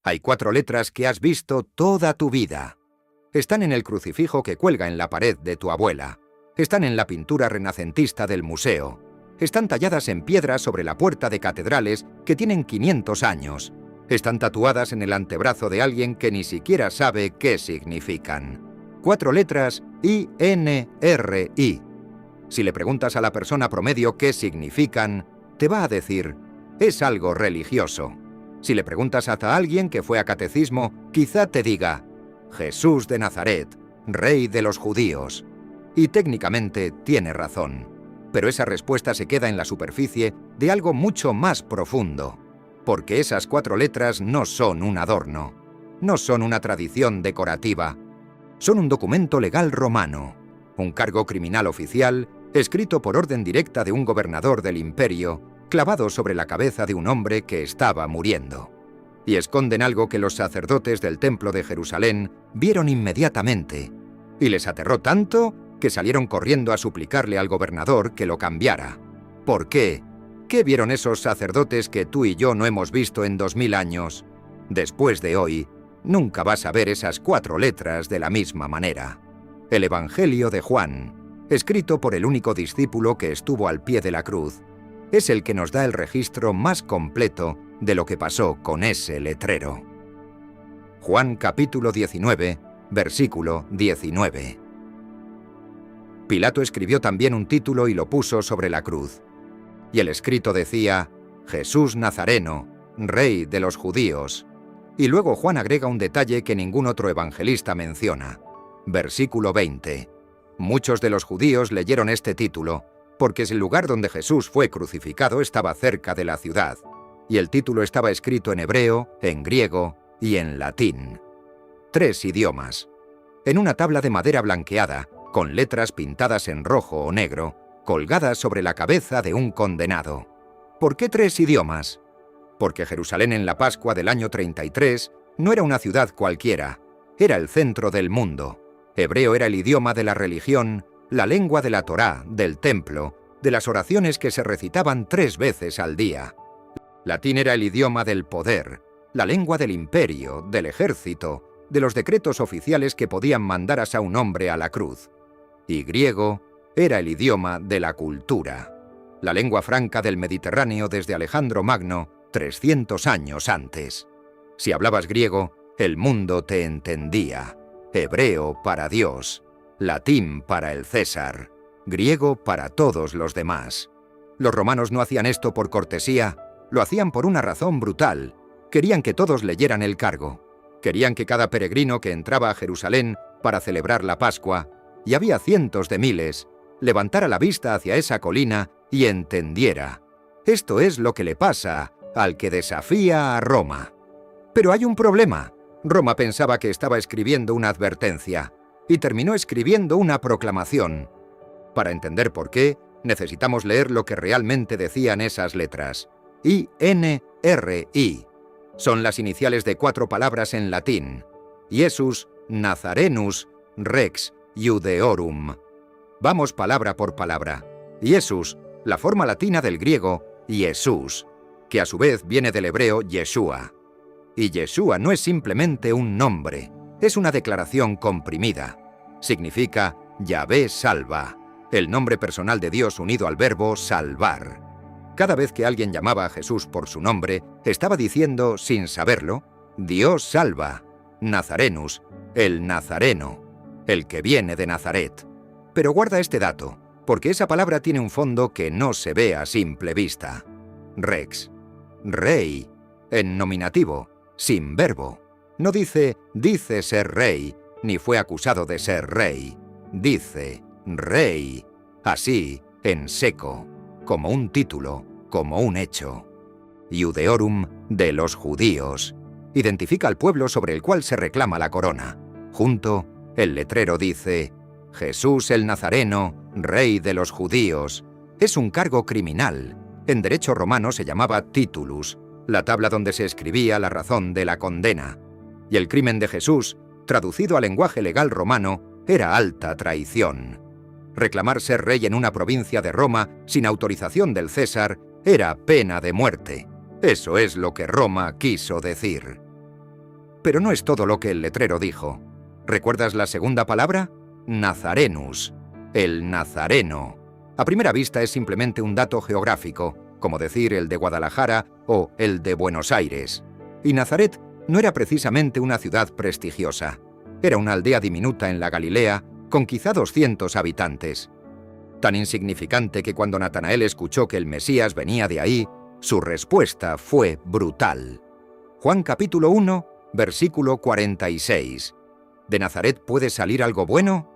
Hay 4 letras que has visto toda tu vida. Están en el crucifijo que cuelga en la pared de tu abuela. Están en la pintura renacentista del museo. Están talladas en piedra sobre la puerta de catedrales que tienen 500 años. Están tatuadas en el antebrazo de alguien que ni siquiera sabe qué significan. 4 letras I-N-R-I. Si le preguntas a la persona promedio qué significan, te va a decir, es algo religioso. Si le preguntas a alguien que fue a catecismo, quizá te diga, Jesús de Nazaret, Rey de los judíos. Y técnicamente tiene razón. Pero esa respuesta se queda en la superficie de algo mucho más profundo. Porque esas 4 letras no son un adorno. No son una tradición decorativa. Son un documento legal romano. Un cargo criminal oficial, escrito por orden directa de un gobernador del imperio, clavado sobre la cabeza de un hombre que estaba muriendo. Y esconden algo que los sacerdotes del templo de Jerusalén vieron inmediatamente. Y les aterró tanto que salieron corriendo a suplicarle al gobernador que lo cambiara. ¿Por qué? ¿Qué vieron esos sacerdotes que tú y yo no hemos visto en 2000 años? Después de hoy, nunca vas a ver esas 4 letras de la misma manera. El Evangelio de Juan, escrito por el único discípulo que estuvo al pie de la cruz, es el que nos da el registro más completo de lo que pasó con ese letrero. Juan capítulo 19, versículo 19. Pilato escribió también un título y lo puso sobre la cruz. Y el escrito decía, Jesús Nazareno, Rey de los judíos. Y luego Juan agrega un detalle que ningún otro evangelista menciona. Versículo 20. Muchos de los judíos leyeron este título, porque el lugar donde Jesús fue crucificado estaba cerca de la ciudad, y el título estaba escrito en hebreo, en griego y en latín. 3 idiomas. En una tabla de madera blanqueada, con letras pintadas en rojo o negro, colgadas sobre la cabeza de un condenado. ¿Por qué 3 idiomas? Porque Jerusalén en la Pascua del año 33 no era una ciudad cualquiera, era el centro del mundo. Hebreo era el idioma de la religión, la lengua de la Torá, del templo, de las oraciones que se recitaban 3 veces al día. Latín era el idioma del poder, la lengua del imperio, del ejército, de los decretos oficiales que podían mandar a un hombre a la cruz. Y griego era el idioma de la cultura, la lengua franca del Mediterráneo desde Alejandro Magno 300 años antes. Si hablabas griego, el mundo te entendía. Hebreo para Dios, latín para el César, griego para todos los demás. Los romanos no hacían esto por cortesía, lo hacían por una razón brutal. Querían que todos leyeran el cargo. Querían que cada peregrino que entraba a Jerusalén para celebrar la Pascua, y había cientos de miles, levantara la vista hacia esa colina y entendiera. Esto es lo que le pasa al que desafía a Roma. Pero hay un problema. Roma pensaba que estaba escribiendo una advertencia y terminó escribiendo una proclamación. Para entender por qué, necesitamos leer lo que realmente decían esas letras. I-N-R-I. Son las iniciales de 4 palabras en latín. Iesus Nazarenus Rex Iudeorum. Vamos palabra por palabra. Iesus, la forma latina del griego Jesús, que a su vez viene del hebreo Yeshua. Y Yeshua no es simplemente un nombre, es una declaración comprimida. Significa Yahvé salva, el nombre personal de Dios unido al verbo salvar. Cada vez que alguien llamaba a Jesús por su nombre, estaba diciendo, sin saberlo, Dios salva, Nazarenus, el Nazareno, el que viene de Nazaret. Pero guarda este dato, porque esa palabra tiene un fondo que no se ve a simple vista. Rex, rey, en nominativo, sin verbo. No dice ser rey, ni fue acusado de ser rey. Dice rey, así, en seco, como un título, como un hecho. Iudeorum, de los judíos. Identifica al pueblo sobre el cual se reclama la corona. Junto, el letrero dice, Jesús el Nazareno, Rey de los judíos. Es un cargo criminal. En derecho romano se llamaba titulus, la tabla donde se escribía la razón de la condena. Y el crimen de Jesús, traducido al lenguaje legal romano, era alta traición. Reclamar ser rey en una provincia de Roma sin autorización del César era pena de muerte. Eso es lo que Roma quiso decir. Pero no es todo lo que el letrero dijo. ¿Recuerdas la segunda palabra? Nazarenus, el nazareno. A primera vista es simplemente un dato geográfico, como decir el de Guadalajara o el de Buenos Aires. Y Nazaret no era precisamente una ciudad prestigiosa. Era una aldea diminuta en la Galilea, con quizá 200 habitantes. Tan insignificante que cuando Natanael escuchó que el Mesías venía de ahí, su respuesta fue brutal. Juan capítulo 1, versículo 46. ¿De Nazaret puede salir algo bueno?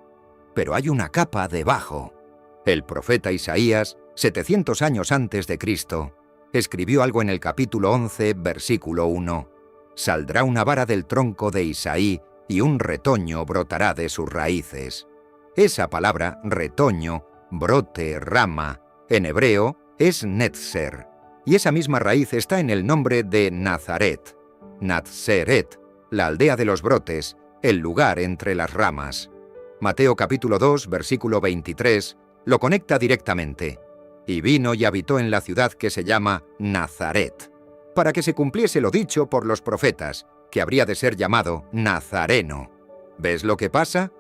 Pero hay una capa debajo. El profeta Isaías, 700 años antes de Cristo, escribió algo en el capítulo 11, versículo 1. Saldrá una vara del tronco de Isaí y un retoño brotará de sus raíces. Esa palabra, retoño, brote, rama, en hebreo es netzer, y esa misma raíz está en el nombre de Nazaret. Natzeret, la aldea de los brotes, el lugar entre las ramas. Mateo capítulo 2, versículo 23, lo conecta directamente. Y vino y habitó en la ciudad que se llama Nazaret, para que se cumpliese lo dicho por los profetas, que habría de ser llamado Nazareno. ¿Ves lo que pasa?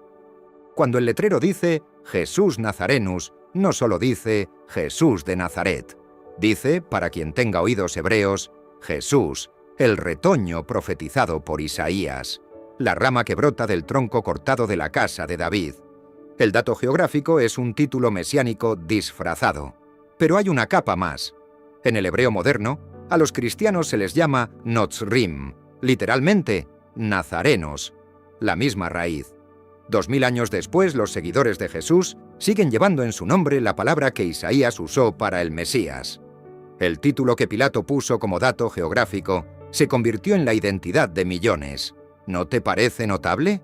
Cuando el letrero dice Jesús Nazarenus, no solo dice Jesús de Nazaret. Dice, para quien tenga oídos hebreos, Jesús, el retoño profetizado por Isaías, la rama que brota del tronco cortado de la casa de David. El dato geográfico es un título mesiánico disfrazado. Pero hay una capa más. En el hebreo moderno, a los cristianos se les llama Notzrim, literalmente, nazarenos, la misma raíz. 2000 años después, los seguidores de Jesús siguen llevando en su nombre la palabra que Isaías usó para el Mesías. El título que Pilato puso como dato geográfico se convirtió en la identidad de millones. ¿No te parece notable?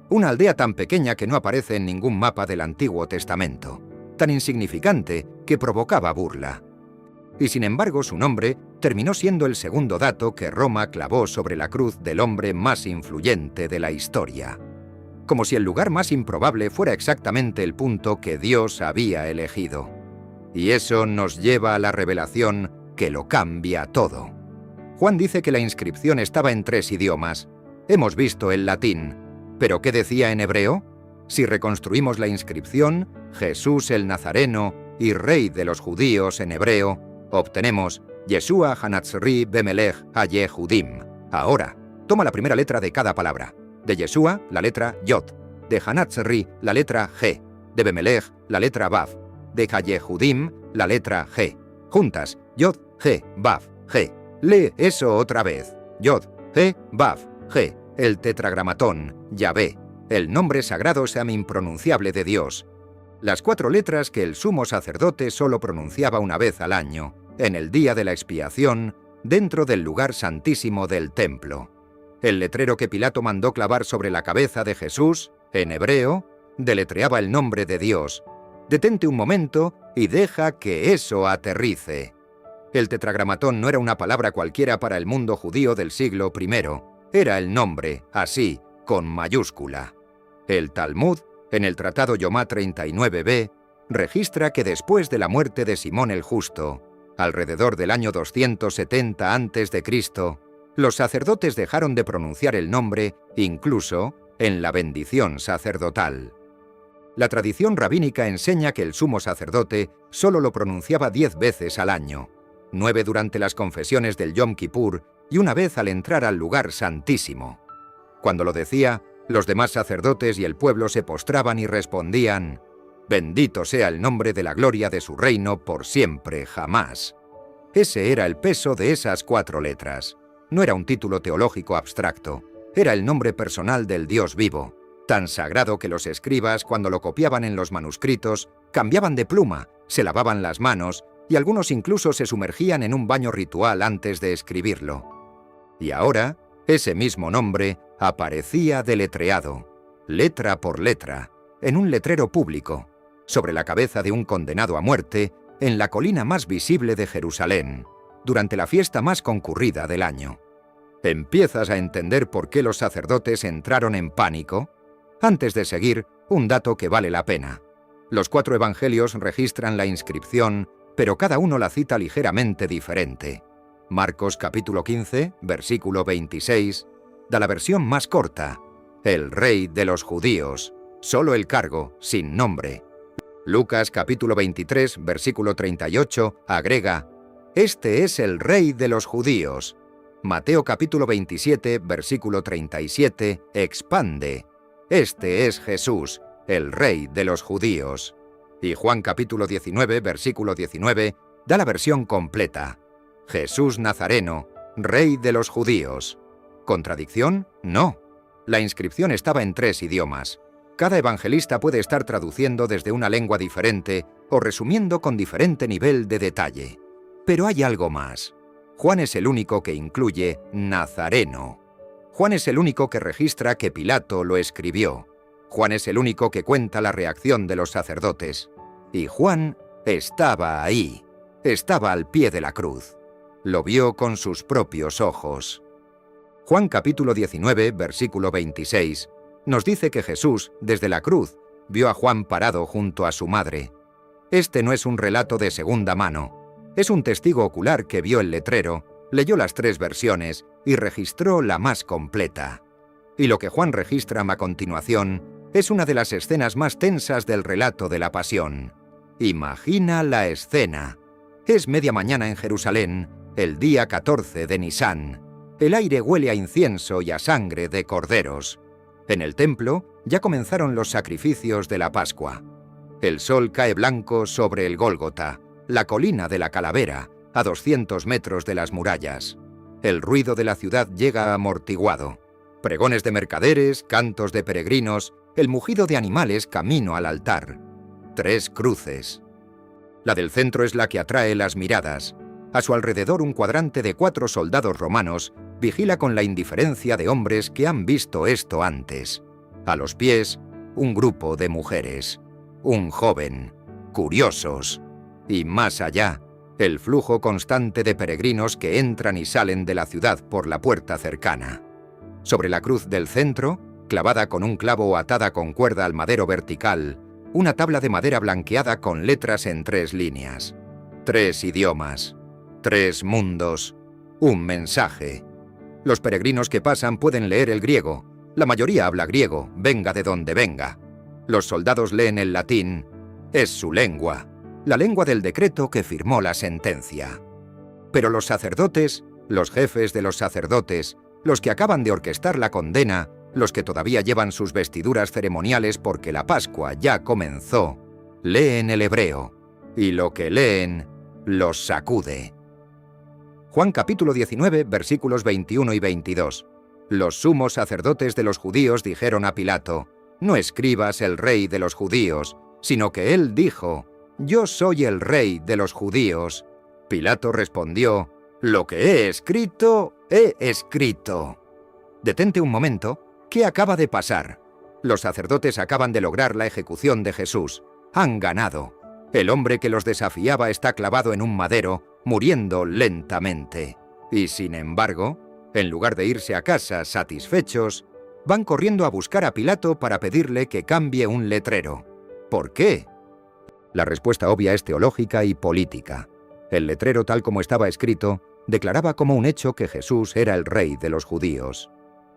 Una aldea tan pequeña que no aparece en ningún mapa del Antiguo Testamento, tan insignificante que provocaba burla. Y sin embargo su nombre terminó siendo el segundo dato que Roma clavó sobre la cruz del hombre más influyente de la historia. Como si el lugar más improbable fuera exactamente el punto que Dios había elegido. Y eso nos lleva a la revelación que lo cambia todo. Juan dice que la inscripción estaba en 3 idiomas. Hemos visto el latín. ¿Pero qué decía en hebreo? Si reconstruimos la inscripción, Jesús el Nazareno y Rey de los Judíos en hebreo, obtenemos Yeshua Hanatzri Bemelech Hayehudim. Ahora, toma la primera letra de cada palabra. De Yeshua, la letra Yod. De Hanatzri, la letra G. De Bemelech, la letra Vav. De Hayehudim, la letra G. Juntas, Yod, G, Vav, G. Lee eso otra vez. Yod, G, Vav, G. El tetragramatón, Yahvé, el nombre sagrado semi-impronunciable de Dios. Las 4 letras que el sumo sacerdote solo pronunciaba una vez al año, en el día de la expiación, dentro del lugar santísimo del templo. El letrero que Pilato mandó clavar sobre la cabeza de Jesús, en hebreo, deletreaba el nombre de Dios. Detente un momento y deja que eso aterrice. El tetragramatón no era una palabra cualquiera para el mundo judío del siglo I. Era el nombre, así, con mayúscula. El Talmud, en el Tratado Yomá 39b, registra que después de la muerte de Simón el Justo, alrededor del año 270 a.C., los sacerdotes dejaron de pronunciar el nombre, incluso en la bendición sacerdotal. La tradición rabínica enseña que el sumo sacerdote solo lo pronunciaba 10 veces al año, 9 durante las confesiones del Yom Kippur y una vez al entrar al lugar santísimo. Cuando lo decía, los demás sacerdotes y el pueblo se postraban y respondían: «Bendito sea el nombre de la gloria de su reino por siempre, jamás». Ese era el peso de esas 4 letras. No era un título teológico abstracto, era el nombre personal del Dios vivo, tan sagrado que los escribas, cuando lo copiaban en los manuscritos, cambiaban de pluma, se lavaban las manos y algunos incluso se sumergían en un baño ritual antes de escribirlo. Y ahora, ese mismo nombre aparecía deletreado, letra por letra, en un letrero público, sobre la cabeza de un condenado a muerte, en la colina más visible de Jerusalén, durante la fiesta más concurrida del año. ¿Empiezas a entender por qué los sacerdotes entraron en pánico? Antes de seguir, un dato que vale la pena. Los 4 evangelios registran la inscripción, pero cada uno la cita ligeramente diferente. Marcos capítulo 15, versículo 26, Da la versión más corta: el Rey de los Judíos. Solo el cargo, sin nombre. Lucas capítulo 23, versículo 38, agrega: Este es el Rey de los Judíos. Mateo capítulo 27, versículo 37, expande: Este es Jesús, el Rey de los Judíos. Y Juan capítulo 19, versículo 19, da la versión completa: Jesús Nazareno, Rey de los Judíos. ¿Contradicción? No. La inscripción estaba en 3 idiomas. Cada evangelista puede estar traduciendo desde una lengua diferente o resumiendo con diferente nivel de detalle. Pero hay algo más. Juan es el único que incluye Nazareno. Juan es el único que registra que Pilato lo escribió. Juan es el único que cuenta la reacción de los sacerdotes. Y Juan estaba ahí. Estaba al pie de la cruz. Lo vio con sus propios ojos. Juan capítulo 19, versículo 26, nos dice que Jesús, desde la cruz, vio a Juan parado junto a su madre. Este no es un relato de segunda mano. Es un testigo ocular que vio el letrero, leyó las 3 versiones y registró la más completa. Y lo que Juan registra a continuación es una de las escenas más tensas del relato de la Pasión. Imagina la escena. Es media mañana en Jerusalén, el día 14 de Nisán. El aire huele a incienso y a sangre de corderos. En el templo ya comenzaron los sacrificios de la Pascua. El sol cae blanco sobre el Gólgota, la colina de la Calavera, a 200 metros de las murallas. El ruido de la ciudad llega amortiguado. Pregones de mercaderes, cantos de peregrinos, el mugido de animales camino al altar. 3 cruces. La del centro es la que atrae las miradas. A su alrededor un cuadrante de 4 soldados romanos vigila con la indiferencia de hombres que han visto esto antes. A los pies, un grupo de mujeres. Un joven. Curiosos. Y más allá, el flujo constante de peregrinos que entran y salen de la ciudad por la puerta cercana. Sobre la cruz del centro, clavada con un clavo o atada con cuerda al madero vertical, una tabla de madera blanqueada con letras en 3 líneas. 3 idiomas. 3 mundos. Un mensaje. Los peregrinos que pasan pueden leer el griego. La mayoría habla griego, venga de donde venga. Los soldados leen el latín. Es su lengua. La lengua del decreto que firmó la sentencia. Pero los sacerdotes, los jefes de los sacerdotes, los que acaban de orquestar la condena, los que todavía llevan sus vestiduras ceremoniales porque la Pascua ya comenzó, leen el hebreo. Y lo que leen los sacude. Juan capítulo 19, versículos 21 y 22. Los sumos sacerdotes de los judíos dijeron a Pilato: No escribas el Rey de los judíos, sino que él dijo: Yo soy el Rey de los judíos. Pilato respondió: Lo que he escrito, he escrito. Detente un momento. ¿Qué acaba de pasar? Los sacerdotes acaban de lograr la ejecución de Jesús. Han ganado. El hombre que los desafiaba está clavado en un madero, muriendo lentamente. Y sin embargo, en lugar de irse a casa satisfechos, van corriendo a buscar a Pilato para pedirle que cambie un letrero. ¿Por qué? La respuesta obvia es teológica y política. El letrero, tal como estaba escrito, declaraba como un hecho que Jesús era el Rey de los judíos.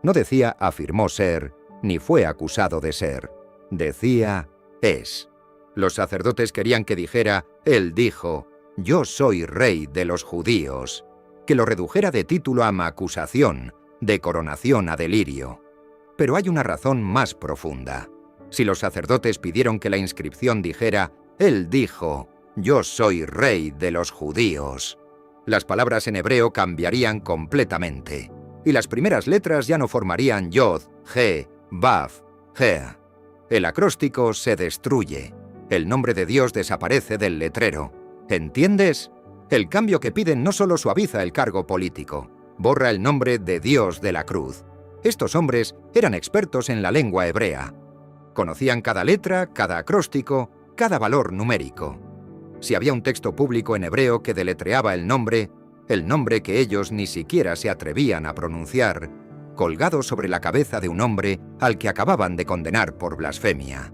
No decía afirmó ser, ni fue acusado de ser. Decía es. Los sacerdotes querían que dijera, él dijo, yo soy Rey de los judíos. Que lo redujera de título a acusación, de coronación a delirio. Pero hay una razón más profunda. Si los sacerdotes pidieron que la inscripción dijera, él dijo, yo soy Rey de los judíos, las palabras en hebreo cambiarían completamente. Y las primeras letras ya no formarían Yod, He, Vav, He. El acróstico se destruye. El nombre de Dios desaparece del letrero. ¿Entiendes? El cambio que piden no solo suaviza el cargo político, borra el nombre de Dios de la cruz. Estos hombres eran expertos en la lengua hebrea. Conocían cada letra, cada acróstico, cada valor numérico. Si había un texto público en hebreo que deletreaba el nombre que ellos ni siquiera se atrevían a pronunciar, colgado sobre la cabeza de un hombre al que acababan de condenar por blasfemia.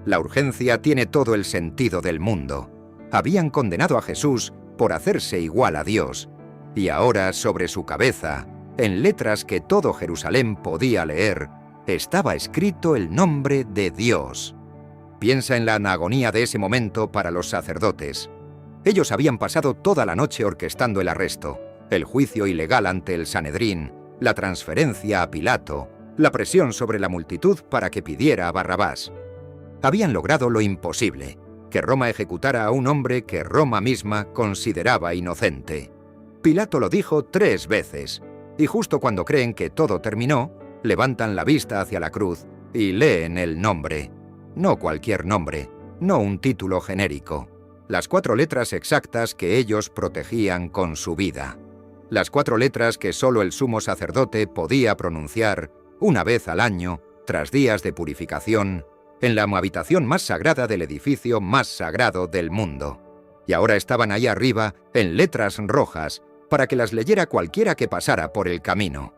La urgencia tiene todo el sentido del mundo. Habían condenado a Jesús por hacerse igual a Dios, y ahora sobre su cabeza en letras que todo Jerusalén podía leer, estaba escrito el nombre de Dios. Piensa en la agonía de ese momento para los sacerdotes. Ellos habían pasado toda la noche orquestando el arresto, el juicio ilegal ante el Sanedrín, la transferencia a Pilato, la presión sobre la multitud para que pidiera a Barrabás. Habían logrado lo imposible, que Roma ejecutara a un hombre que Roma misma consideraba inocente. Pilato lo dijo 3 veces, y justo cuando creen que todo terminó, levantan la vista hacia la cruz y leen el nombre. No cualquier nombre, no un título genérico. Las 4 letras exactas que ellos protegían con su vida. Las 4 letras que solo el sumo sacerdote podía pronunciar una vez al año, tras días de purificación, en la habitación más sagrada del edificio más sagrado del mundo. Y ahora estaban ahí arriba, en letras rojas, para que las leyera cualquiera que pasara por el camino.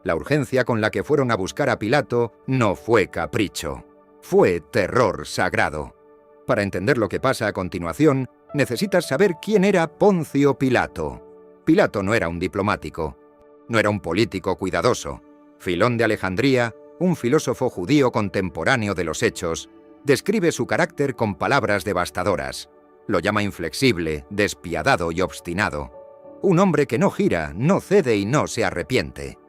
La urgencia con la que fueron a buscar a Pilato no fue capricho, fue terror sagrado. Para entender lo que pasa a continuación, necesitas saber quién era Poncio Pilato. Pilato no era un diplomático, no era un político cuidadoso. Filón de Alejandría, un filósofo judío contemporáneo de los Hechos, describe su carácter con palabras devastadoras. Lo llama inflexible, despiadado y obstinado. Un hombre que no gira, no cede y no se arrepiente.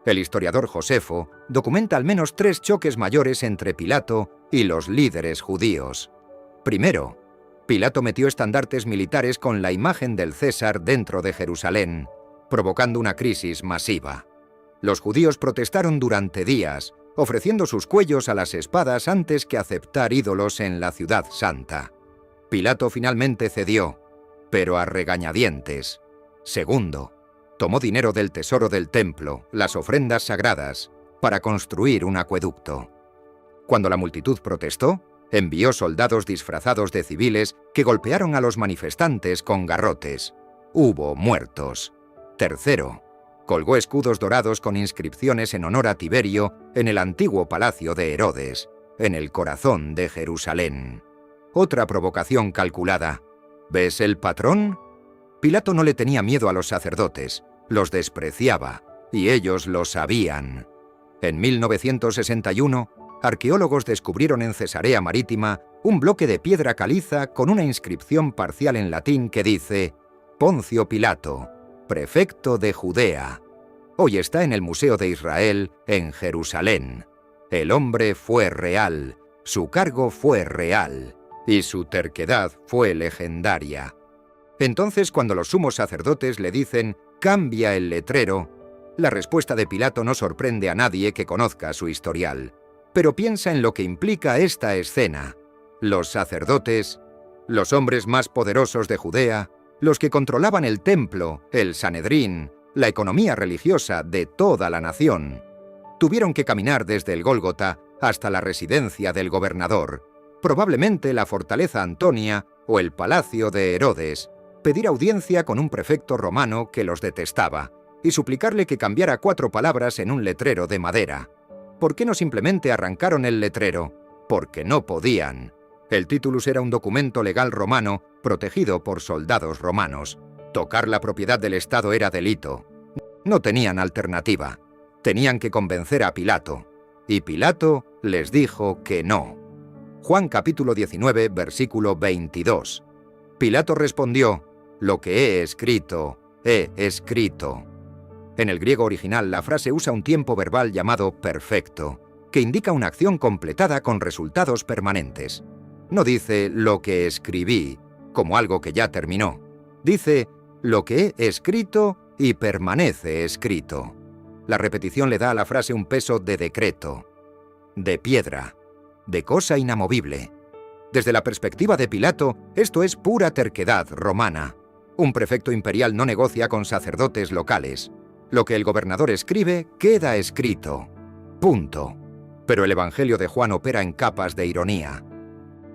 El historiador Josefo documenta al menos 3 choques mayores entre Pilato y los líderes judíos. Primero, Pilato metió estandartes militares con la imagen del César dentro de Jerusalén, provocando una crisis masiva. Los judíos protestaron durante días, ofreciendo sus cuellos a las espadas antes que aceptar ídolos en la ciudad santa. Pilato finalmente cedió, pero a regañadientes. Segundo, tomó dinero del tesoro del templo, las ofrendas sagradas, para construir un acueducto. Cuando la multitud protestó, envió soldados disfrazados de civiles que golpearon a los manifestantes con garrotes. Hubo muertos. Tercero, colgó escudos dorados con inscripciones en honor a Tiberio en el antiguo palacio de Herodes, en el corazón de Jerusalén. Otra provocación calculada. ¿Ves el patrón? Pilato no le tenía miedo a los sacerdotes, los despreciaba, y ellos lo sabían. En 1961, arqueólogos descubrieron en Cesarea Marítima un bloque de piedra caliza con una inscripción parcial en latín que dice Poncio Pilato, prefecto de Judea. Hoy está en el Museo de Israel, en Jerusalén. El hombre fue real, su cargo fue real, y su terquedad fue legendaria. Entonces, cuando los sumos sacerdotes le dicen «cambia el letrero», la respuesta de Pilato no sorprende a nadie que conozca su historial. Pero piensa en lo que implica esta escena. Los sacerdotes, los hombres más poderosos de Judea, los que controlaban el templo, el Sanedrín, la economía religiosa de toda la nación, tuvieron que caminar desde el Gólgota hasta la residencia del gobernador, probablemente la fortaleza Antonia o el palacio de Herodes, pedir audiencia con un prefecto romano que los detestaba y suplicarle que cambiara 4 palabras en un letrero de madera. ¿Por qué no simplemente arrancaron el letrero? Porque no podían. El titulus era un documento legal romano protegido por soldados romanos. Tocar la propiedad del Estado era delito. No tenían alternativa. Tenían que convencer a Pilato. Y Pilato les dijo que no. Juan capítulo 19, versículo 22. Pilato respondió: «Lo que he escrito, he escrito». En el griego original, la frase usa un tiempo verbal llamado perfecto, que indica una acción completada con resultados permanentes. No dice «lo que escribí», como algo que ya terminó. Dice «lo que he escrito y permanece escrito». La repetición le da a la frase un peso de decreto, de piedra, de cosa inamovible. Desde la perspectiva de Pilato, esto es pura terquedad romana. Un prefecto imperial no negocia con sacerdotes locales. Lo que el gobernador escribe, queda escrito. Punto. Pero el Evangelio de Juan opera en capas de ironía.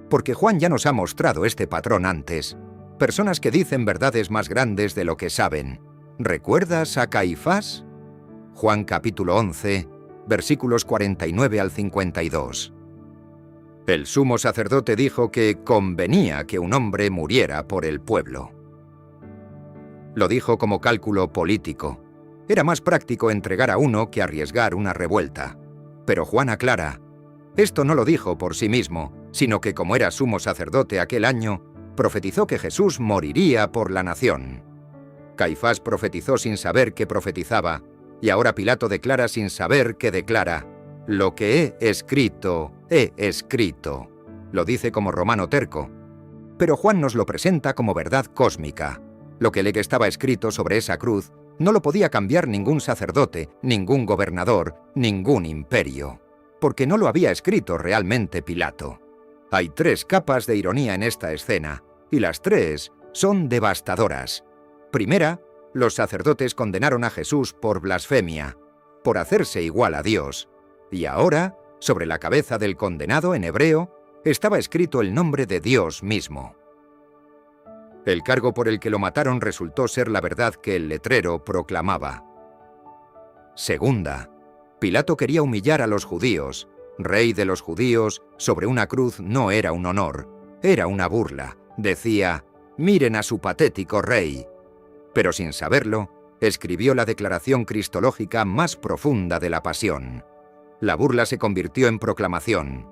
Porque Juan ya nos ha mostrado este patrón antes. Personas que dicen verdades más grandes de lo que saben. ¿Recuerdas a Caifás? Juan capítulo 11, versículos 49 al 52. El sumo sacerdote dijo que convenía que un hombre muriera por el pueblo. Lo dijo como cálculo político. Era más práctico entregar a uno que arriesgar una revuelta. Pero Juan aclara: esto no lo dijo por sí mismo, sino que como era sumo sacerdote aquel año, profetizó que Jesús moriría por la nación. Caifás profetizó sin saber que profetizaba, y ahora Pilato declara sin saber que declara: lo que he escrito, he escrito. Lo dice como romano terco. Pero Juan nos lo presenta como verdad cósmica. Lo que estaba escrito sobre esa cruz no lo podía cambiar ningún sacerdote, ningún gobernador, ningún imperio, porque no lo había escrito realmente Pilato. Hay 3 capas de ironía en esta escena, y las 3 son devastadoras. Primera, los sacerdotes condenaron a Jesús por blasfemia, por hacerse igual a Dios, y ahora, sobre la cabeza del condenado en hebreo, estaba escrito el nombre de Dios mismo. El cargo por el que lo mataron resultó ser la verdad que el letrero proclamaba. Segunda, Pilato quería humillar a los judíos. Rey de los judíos sobre una cruz no era un honor, era una burla. Decía: miren a su patético rey. Pero sin saberlo, escribió la declaración cristológica más profunda de la pasión. La burla se convirtió en proclamación.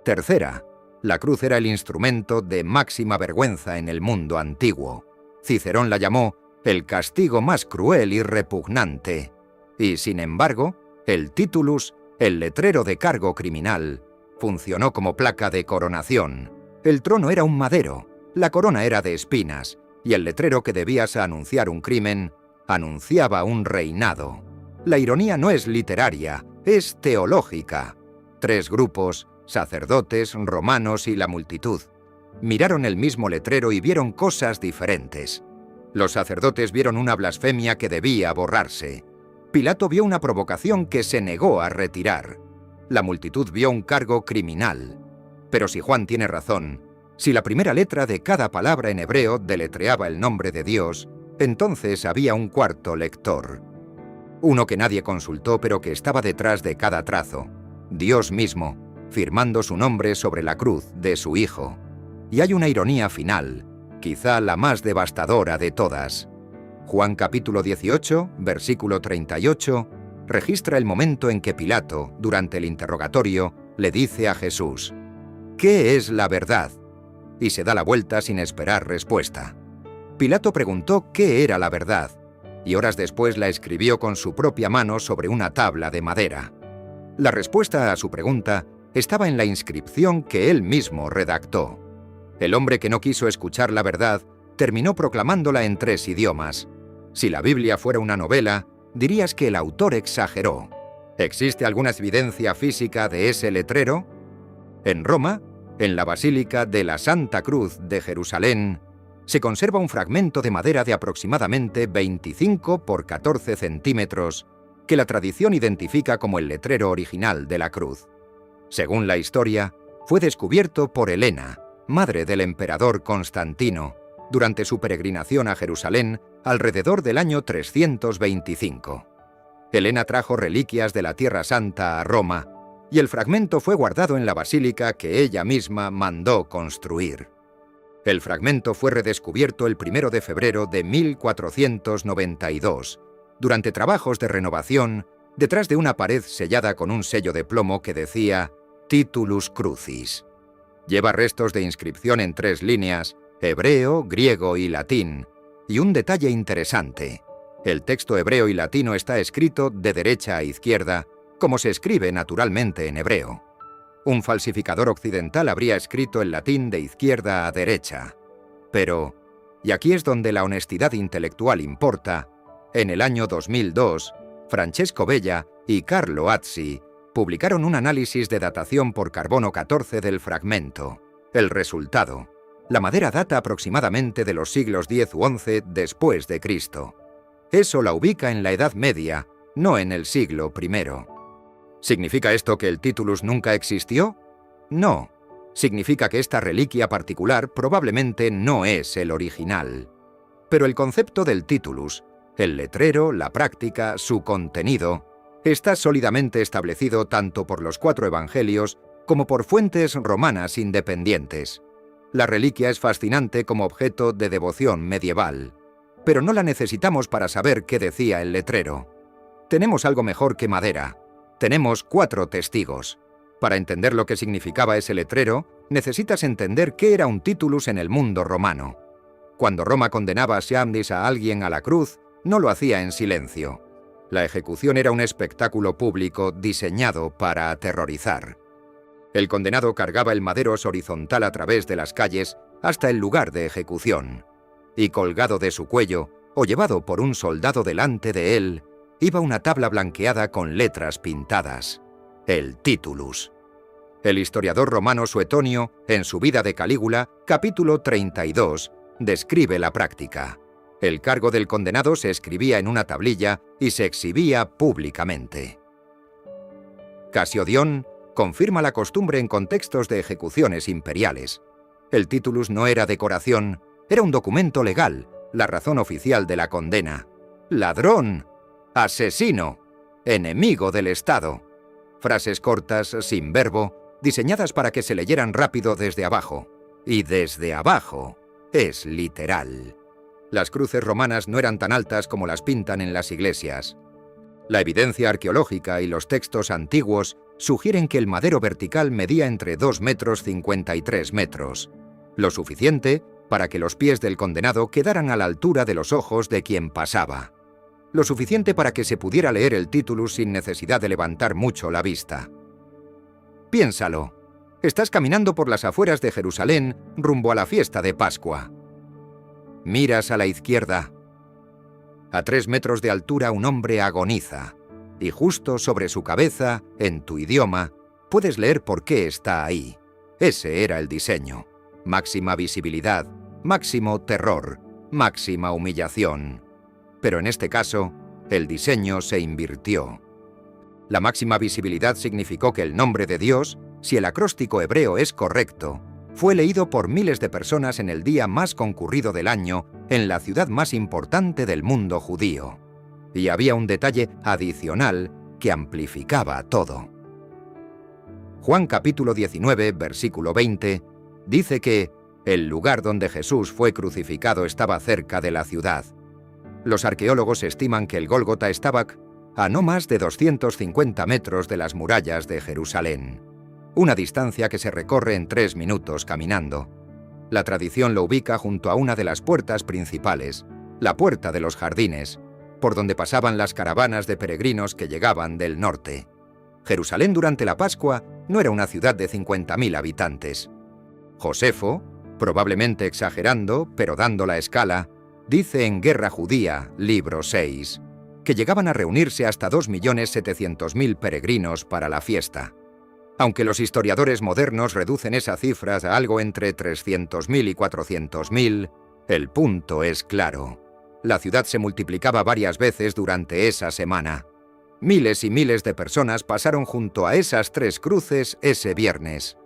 Tercera, la cruz era el instrumento de máxima vergüenza en el mundo antiguo. Cicerón la llamó el castigo más cruel y repugnante. Y sin embargo, el titulus, el letrero de cargo criminal, funcionó como placa de coronación. El trono era un madero, la corona era de espinas, y el letrero que debías anunciar un crimen, anunciaba un reinado. La ironía no es literaria, es teológica. 3 grupos, sacerdotes, romanos y la multitud, miraron el mismo letrero y vieron cosas diferentes. Los sacerdotes vieron una blasfemia que debía borrarse. Pilato vio una provocación que se negó a retirar. La multitud vio un cargo criminal. Pero si Juan tiene razón, si la primera letra de cada palabra en hebreo deletreaba el nombre de Dios, entonces había un cuarto lector. Uno que nadie consultó pero que estaba detrás de cada trazo. Dios mismo, firmando su nombre sobre la cruz de su Hijo. Y hay una ironía final, quizá la más devastadora de todas. Juan capítulo 18, versículo 38, registra el momento en que Pilato, durante el interrogatorio, le dice a Jesús: ¿qué es la verdad? Y se da la vuelta sin esperar respuesta. Pilato preguntó qué era la verdad, y horas después la escribió con su propia mano sobre una tabla de madera. La respuesta a su pregunta estaba en la inscripción que él mismo redactó. El hombre que no quiso escuchar la verdad terminó proclamándola en 3 idiomas. Si la Biblia fuera una novela, dirías que el autor exageró. ¿Existe alguna evidencia física de ese letrero? En Roma, en la Basílica de la Santa Cruz de Jerusalén, se conserva un fragmento de madera de aproximadamente 25 por 14 centímetros que la tradición identifica como el letrero original de la cruz. Según la historia, fue descubierto por Helena, madre del emperador Constantino, durante su peregrinación a Jerusalén alrededor del año 325. Helena trajo reliquias de la Tierra Santa a Roma, y el fragmento fue guardado en la basílica que ella misma mandó construir. El fragmento fue redescubierto el 1 de febrero de 1492, durante trabajos de renovación, detrás de una pared sellada con un sello de plomo que decía Titulus Crucis. Lleva restos de inscripción en 3 líneas, hebreo, griego y latín, y un detalle interesante. El texto hebreo y latino está escrito de derecha a izquierda, como se escribe naturalmente en hebreo. Un falsificador occidental habría escrito el latín de izquierda a derecha. Pero, y aquí es donde la honestidad intelectual importa, en el año 2002, Francesco Bella y Carlo Azzi publicaron un análisis de datación por carbono 14 del fragmento. El resultado: la madera data aproximadamente de los siglos X u XI después de Cristo. Eso la ubica en la Edad Media, no en el siglo I. ¿Significa esto que el titulus nunca existió? No. Significa que esta reliquia particular probablemente no es el original. Pero el concepto del titulus, el letrero, la práctica, su contenido, está sólidamente establecido tanto por los 4 evangelios como por fuentes romanas independientes. La reliquia es fascinante como objeto de devoción medieval. pero no la necesitamos para saber qué decía el letrero. Tenemos algo mejor que madera. Tenemos 4 testigos. Para entender lo que significaba ese letrero, necesitas entender qué era un titulus en el mundo romano. Cuando Roma condenaba siamnis a alguien a la cruz, no lo hacía en silencio. La ejecución era un espectáculo público diseñado para aterrorizar. El condenado cargaba el madero horizontal a través de las calles hasta el lugar de ejecución, y colgado de su cuello, o llevado por un soldado delante de él, iba una tabla blanqueada con letras pintadas, el titulus. El historiador romano Suetonio, en su Vida de Calígula, capítulo 32, describe la práctica. El cargo del condenado se escribía en una tablilla y se exhibía públicamente. Casiodión confirma la costumbre en contextos de ejecuciones imperiales. El titulus no era decoración, era un documento legal, la razón oficial de la condena. ¡Ladrón! ¡Asesino! ¡Enemigo del Estado! Frases cortas, sin verbo, diseñadas para que se leyeran rápido desde abajo. Y desde abajo es literal. Las cruces romanas no eran tan altas como las pintan en las iglesias. La evidencia arqueológica y los textos antiguos sugieren que el madero vertical medía entre 2,53 metros, lo suficiente para que los pies del condenado quedaran a la altura de los ojos de quien pasaba. Lo suficiente para que se pudiera leer el titulus sin necesidad de levantar mucho la vista. Piénsalo. Estás caminando por las afueras de Jerusalén rumbo a la fiesta de Pascua. Miras a la izquierda. A 3 metros de altura un hombre agoniza, y justo sobre su cabeza, en tu idioma, puedes leer por qué está ahí. Ese era el diseño. Máxima visibilidad, máximo terror, máxima humillación. Pero en este caso, el diseño se invirtió. La máxima visibilidad significó que el nombre de Dios, si el acróstico hebreo es correcto, fue leído por miles de personas en el día más concurrido del año en la ciudad más importante del mundo judío. Y había un detalle adicional que amplificaba todo. Juan capítulo 19, versículo 20, dice que el lugar donde Jesús fue crucificado estaba cerca de la ciudad. Los arqueólogos estiman que el Gólgota estaba a no más de 250 metros de las murallas de Jerusalén, una distancia que se recorre en 3 minutos caminando. La tradición lo ubica junto a una de las puertas principales, la Puerta de los Jardines, por donde pasaban las caravanas de peregrinos que llegaban del norte. Jerusalén durante la Pascua no era una ciudad de 50.000 habitantes. Josefo, probablemente exagerando, pero dando la escala, dice en Guerra Judía, libro 6, que llegaban a reunirse hasta 2.700.000 peregrinos para la fiesta. Aunque los historiadores modernos reducen esa cifra a algo entre 300.000 y 400.000, el punto es claro. La ciudad se multiplicaba varias veces durante esa semana. Miles y miles de personas pasaron junto a esas 3 cruces ese viernes.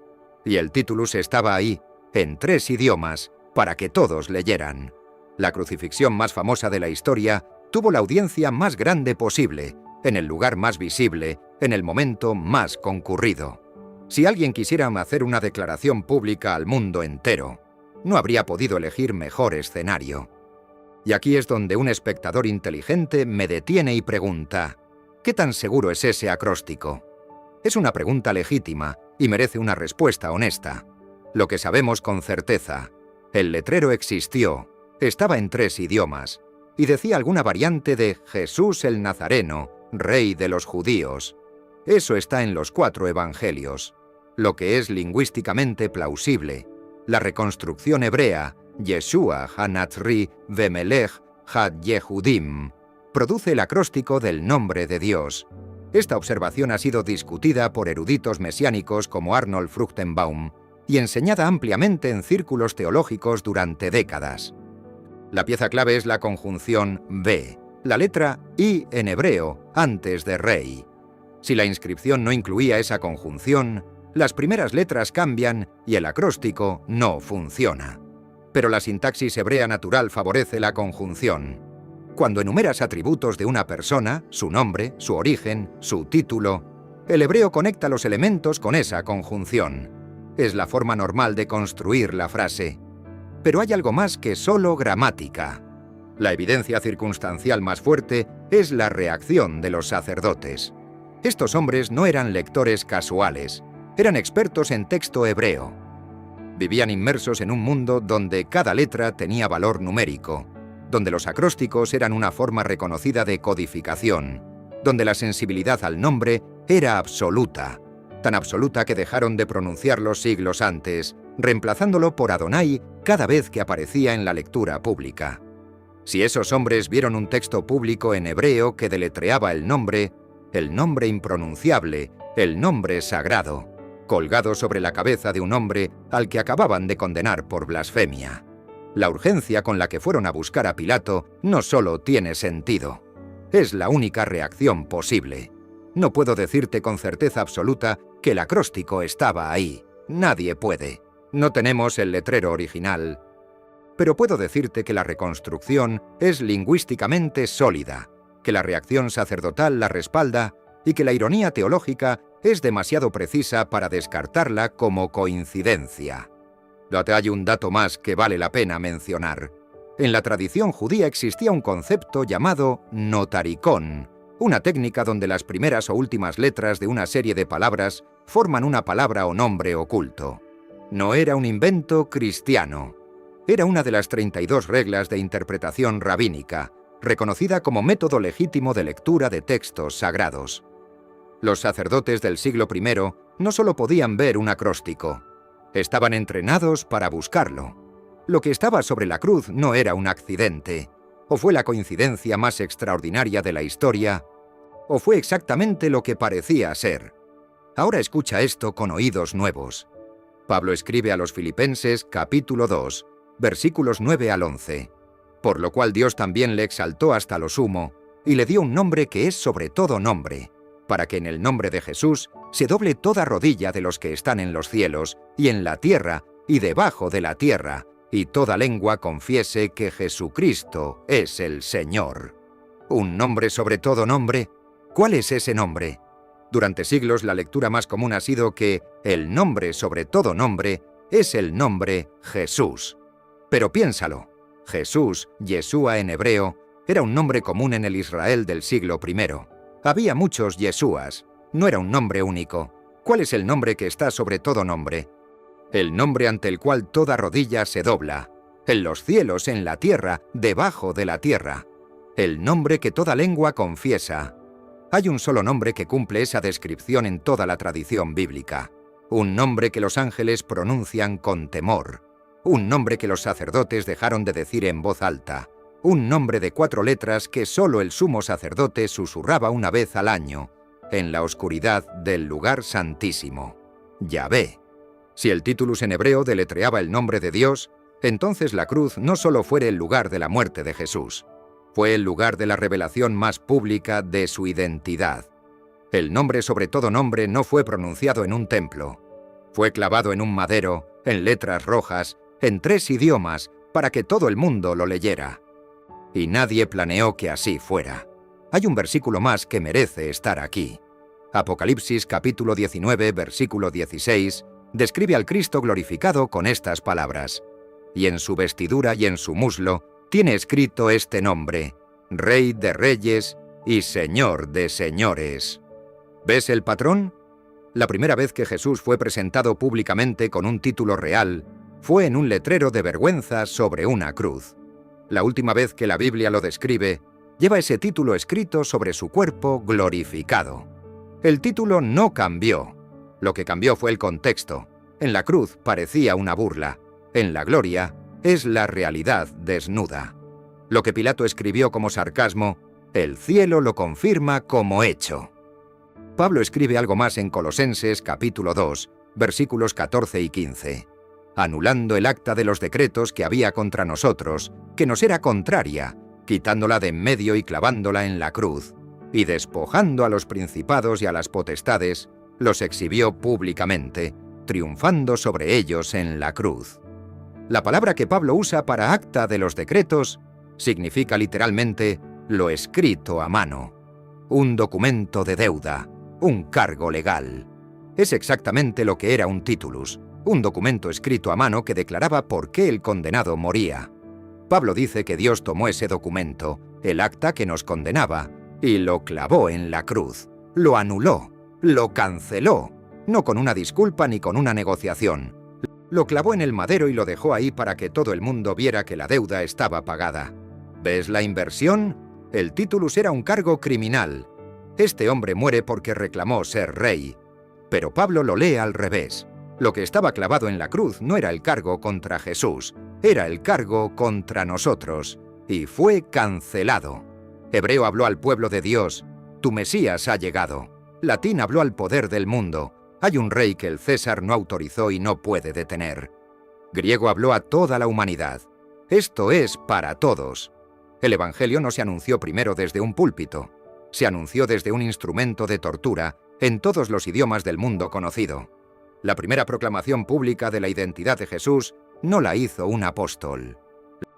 Y el titulus estaba ahí, en 3 idiomas, para que todos leyeran. La crucifixión más famosa de la historia tuvo la audiencia más grande posible, en el lugar más visible, en el momento más concurrido. Si alguien quisiera hacer una declaración pública al mundo entero, no habría podido elegir mejor escenario. Y aquí es donde un espectador inteligente me detiene y pregunta, ¿qué tan seguro es ese acróstico? Es una pregunta legítima y merece una respuesta honesta. Lo que sabemos con certeza, el letrero existió, estaba en 3 idiomas, y decía alguna variante de Jesús el Nazareno, Rey de los Judíos. Eso está en los 4 evangelios. Lo que es lingüísticamente plausible, la reconstrucción hebrea, Yeshua ha-Natzri vemelech ha-Yehudim, produce el acróstico del nombre de Dios. Esta observación ha sido discutida por eruditos mesiánicos como Arnold Fruchtenbaum y enseñada ampliamente en círculos teológicos durante décadas. La pieza clave es la conjunción B, la letra I en hebreo, antes de rey. Si la inscripción no incluía esa conjunción, las primeras letras cambian y el acróstico no funciona. Pero la sintaxis hebrea natural favorece la conjunción. Cuando enumeras atributos de una persona, su nombre, su origen, su título, el hebreo conecta los elementos con esa conjunción. Es la forma normal de construir la frase. Pero hay algo más que solo gramática. La evidencia circunstancial más fuerte es la reacción de los sacerdotes. Estos hombres no eran lectores casuales, eran expertos en texto hebreo. Vivían inmersos en un mundo donde cada letra tenía valor numérico, donde los acrósticos eran una forma reconocida de codificación, donde la sensibilidad al nombre era absoluta, tan absoluta que dejaron de pronunciarlo siglos antes, reemplazándolo por Adonai cada vez que aparecía en la lectura pública. Si esos hombres vieron un texto público en hebreo que deletreaba el nombre impronunciable, el nombre sagrado, colgado sobre la cabeza de un hombre al que acababan de condenar por blasfemia, la urgencia con la que fueron a buscar a Pilato no solo tiene sentido, es la única reacción posible. No puedo decirte con certeza absoluta que el acróstico estaba ahí. Nadie puede. No tenemos el letrero original. Pero puedo decirte que la reconstrucción es lingüísticamente sólida, que la reacción sacerdotal la respalda y que la ironía teológica es demasiado precisa para descartarla como coincidencia. Hay un dato más que vale la pena mencionar. En la tradición judía existía un concepto llamado notaricón, una técnica donde las primeras o últimas letras de una serie de palabras forman una palabra o nombre oculto. No era un invento cristiano. Era una de las 32 reglas de interpretación rabínica, reconocida como método legítimo de lectura de textos sagrados. Los sacerdotes del siglo I no solo podían ver un acróstico, estaban entrenados para buscarlo. Lo que estaba sobre la cruz no era un accidente, o fue la coincidencia más extraordinaria de la historia, o fue exactamente lo que parecía ser. Ahora escucha esto con oídos nuevos. Pablo escribe a los Filipenses capítulo 2, versículos 9 al 11, por lo cual Dios también le exaltó hasta lo sumo, y le dio un nombre que es sobre todo nombre, para que en el nombre de Jesús se doble toda rodilla de los que están en los cielos, y en la tierra, y debajo de la tierra, y toda lengua confiese que Jesucristo es el Señor. ¿Un nombre sobre todo nombre? ¿Cuál es ese nombre? Durante siglos la lectura más común ha sido que el nombre sobre todo nombre es el nombre Jesús. Pero piénsalo, Jesús, Yeshua en hebreo, era un nombre común en el Israel del siglo I. Había muchos Yeshuas, no era un nombre único. ¿Cuál es el nombre que está sobre todo nombre? El nombre ante el cual toda rodilla se dobla, en los cielos, en la tierra, debajo de la tierra. El nombre que toda lengua confiesa. Hay un solo nombre que cumple esa descripción en toda la tradición bíblica. Un nombre que los ángeles pronuncian con temor. Un nombre que los sacerdotes dejaron de decir en voz alta. Un nombre de 4 letras que solo el sumo sacerdote susurraba una vez al año, en la oscuridad del lugar santísimo. Yahvé. Si el titulus en hebreo deletreaba el nombre de Dios, entonces la cruz no solo fue el lugar de la muerte de Jesús, fue el lugar de la revelación más pública de su identidad. El nombre sobre todo nombre no fue pronunciado en un templo. Fue clavado en un madero, en letras rojas, en 3 idiomas, para que todo el mundo lo leyera. Y nadie planeó que así fuera. Hay un versículo más que merece estar aquí. Apocalipsis capítulo 19, versículo 16, describe al Cristo glorificado con estas palabras: y en su vestidura y en su muslo tiene escrito este nombre, Rey de Reyes y Señor de Señores. ¿Ves el patrón? La primera vez que Jesús fue presentado públicamente con un título real fue en un letrero de vergüenza sobre una cruz. La última vez que la Biblia lo describe, lleva ese título escrito sobre su cuerpo glorificado. El título no cambió. Lo que cambió fue el contexto. En la cruz parecía una burla. En la gloria es la realidad desnuda. Lo que Pilato escribió como sarcasmo, el cielo lo confirma como hecho. Pablo escribe algo más en Colosenses capítulo 2, versículos 14 y 15. Anulando el acta de los decretos que había contra nosotros, que nos era contraria, quitándola de en medio y clavándola en la cruz, y despojando a los principados y a las potestades, los exhibió públicamente, triunfando sobre ellos en la cruz. La palabra que Pablo usa para acta de los decretos significa literalmente lo escrito a mano, un documento de deuda, un cargo legal. Es exactamente lo que era un titulus, un documento escrito a mano que declaraba por qué el condenado moría. Pablo dice que Dios tomó ese documento, el acta que nos condenaba, y lo clavó en la cruz. Lo anuló, lo canceló, no con una disculpa ni con una negociación. Lo clavó en el madero y lo dejó ahí para que todo el mundo viera que la deuda estaba pagada. ¿Ves la inversión? El titulus era un cargo criminal. Este hombre muere porque reclamó ser rey. Pero Pablo lo lee al revés. Lo que estaba clavado en la cruz no era el cargo contra Jesús, era el cargo contra nosotros, y fue cancelado. Hebreo habló al pueblo de Dios, tu Mesías ha llegado. Latín habló al poder del mundo, hay un rey que el César no autorizó y no puede detener. Griego habló a toda la humanidad. Esto es para todos. El Evangelio no se anunció primero desde un púlpito, se anunció desde un instrumento de tortura en todos los idiomas del mundo conocido. La primera proclamación pública de la identidad de Jesús no la hizo un apóstol.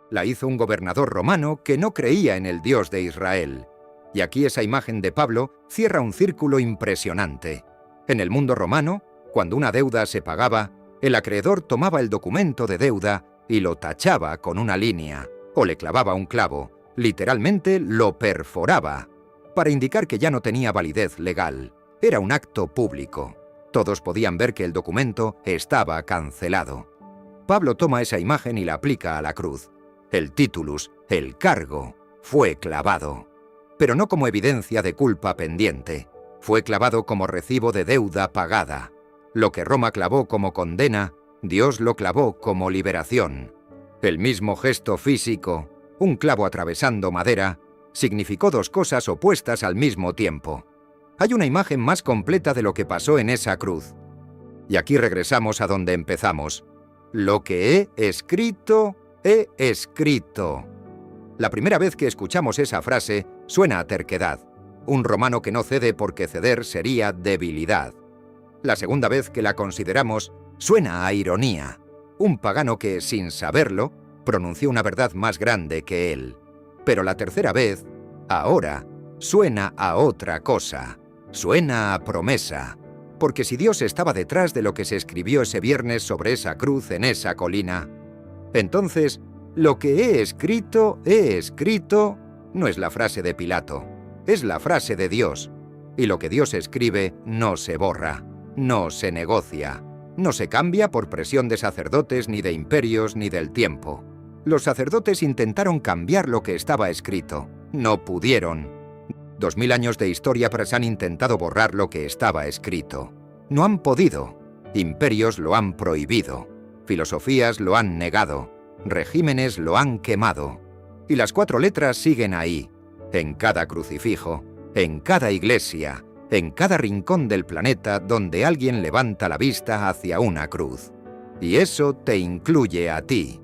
La hizo un gobernador romano que no creía en el Dios de Israel. Y aquí esa imagen de Pablo cierra un círculo impresionante. En el mundo romano, cuando una deuda se pagaba, el acreedor tomaba el documento de deuda y lo tachaba con una línea, o le clavaba un clavo, literalmente lo perforaba, para indicar que ya no tenía validez legal. Era un acto público. Todos podían ver que el documento estaba cancelado. Pablo toma esa imagen y la aplica a la cruz. El titulus, el cargo, fue clavado. Pero no como evidencia de culpa pendiente. Fue clavado como recibo de deuda pagada. Lo que Roma clavó como condena, Dios lo clavó como liberación. El mismo gesto físico, un clavo atravesando madera, significó dos cosas opuestas al mismo tiempo. Hay una imagen más completa de lo que pasó en esa cruz. Y aquí regresamos a donde empezamos. Lo que he escrito, he escrito. La primera vez que escuchamos esa frase, suena a terquedad. Un romano que no cede porque ceder sería debilidad. La segunda vez que la consideramos, suena a ironía. Un pagano que, sin saberlo, pronunció una verdad más grande que él. Pero la tercera vez, ahora, suena a otra cosa. Suena a promesa, porque si Dios estaba detrás de lo que se escribió ese viernes sobre esa cruz en esa colina, entonces, lo que he escrito, no es la frase de Pilato, es la frase de Dios. Y lo que Dios escribe no se borra, no se negocia, no se cambia por presión de sacerdotes, ni de imperios, ni del tiempo. Los sacerdotes intentaron cambiar lo que estaba escrito, no pudieron. 2000 años de historia han intentado borrar lo que estaba escrito. No han podido. Imperios lo han prohibido. Filosofías lo han negado. Regímenes lo han quemado. Y las 4 letras siguen ahí, en cada crucifijo, en cada iglesia, en cada rincón del planeta donde alguien levanta la vista hacia una cruz. Y eso te incluye a ti.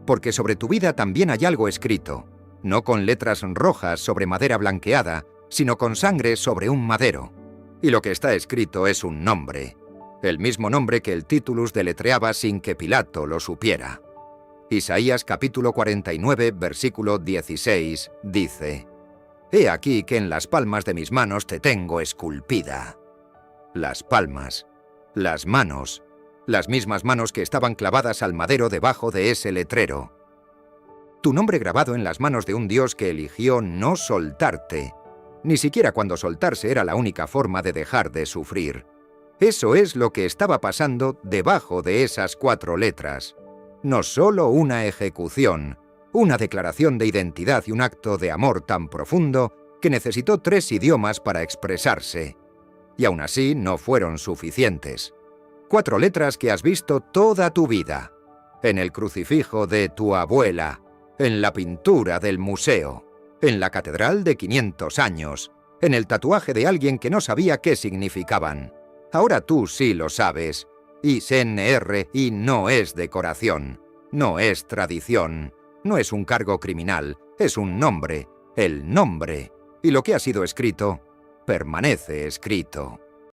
Porque sobre tu vida también hay algo escrito, no con letras rojas sobre madera blanqueada, sino con sangre sobre un madero. Y lo que está escrito es un nombre, el mismo nombre que el titulus deletreaba sin que Pilato lo supiera. Isaías capítulo 49, versículo 16, dice: He aquí que en las palmas de mis manos te tengo esculpida. Las palmas, las manos, las mismas manos que estaban clavadas al madero debajo de ese letrero. Tu nombre grabado en las manos de un Dios que eligió no soltarte, ni siquiera cuando soltarse era la única forma de dejar de sufrir. Eso es lo que estaba pasando debajo de esas 4 letras. No solo una ejecución, una declaración de identidad y un acto de amor tan profundo que necesitó 3 idiomas para expresarse. Y aún así no fueron suficientes. 4 letras que has visto toda tu vida. En el crucifijo de tu abuela, en la pintura del museo, en la catedral de 500 años, en el tatuaje de alguien que no sabía qué significaban. Ahora tú sí lo sabes. ISNR y no es decoración, no es tradición, no es un cargo criminal, es un nombre, el nombre. Y lo que ha sido escrito, permanece escrito.